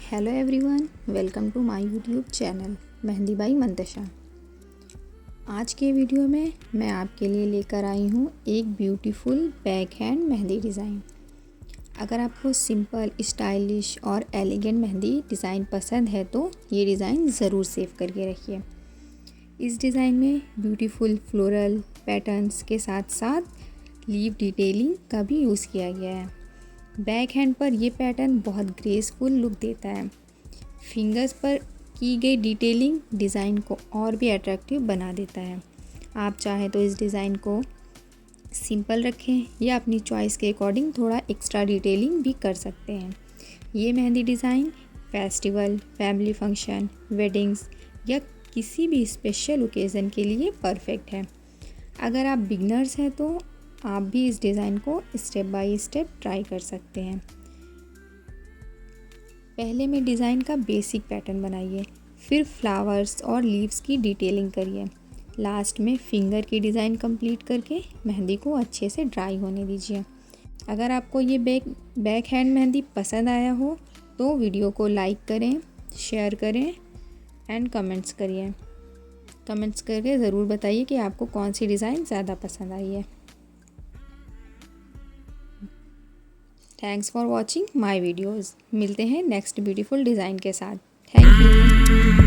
Hello everyone, welcome to my YouTube channel mehndi by Mantasha. आज के video में मैं आपके लिए लेकर आई हूँ एक beautiful back hand mehndi design. अगर आपको सिंपल, स्टाइलिश और एलिगेंट मेहंदी डिज़ाइन पसंद है तो ये डिज़ाइन ज़रूर सेव करके रखिए। इस डिज़ाइन में ब्यूटीफुल फ्लोरल पैटर्न्स के साथ साथ लीफ डिटेलिंग का भी यूज़ किया गया है। बैक हैंड पर ये पैटर्न बहुत ग्रेसफुल लुक देता है। फिंगर्स पर की गई डिटेलिंग डिज़ाइन को और भी अट्रैक्टिव बना देता है। आप चाहें तो इस डिज़ाइन को सिंपल रखें या अपनी चॉइस के अकॉर्डिंग थोड़ा एक्स्ट्रा डिटेलिंग भी कर सकते हैं। ये mehndi design festival, family function, weddings या किसी भी स्पेशल ओकेज़न के लिए परफेक्ट है। अगर आप बिगनर्स हैं तो आप भी इस डिज़ाइन को स्टेप बाय स्टेप ट्राई कर सकते हैं। पहले में डिज़ाइन का बेसिक पैटर्न बनाइए, फिर फ्लावर्स और लीव्स की डिटेलिंग करिए। लास्ट में फिंगर की डिज़ाइन कंप्लीट करके मेहंदी को अच्छे से ड्राई होने दीजिए। अगर आपको ये बैक हैंड मेहंदी पसंद आया हो तो वीडियो को लाइक करें, शेयर करें एंड कमेंट्स करिए। कमेंट्स करके ज़रूर बताइए कि आपको कौन सी डिज़ाइन ज़्यादा पसंद आई है। Thanks for watching my videos. मिलते हैं नेक्स्ट ब्यूटीफुल डिज़ाइन के साथ। Thank you.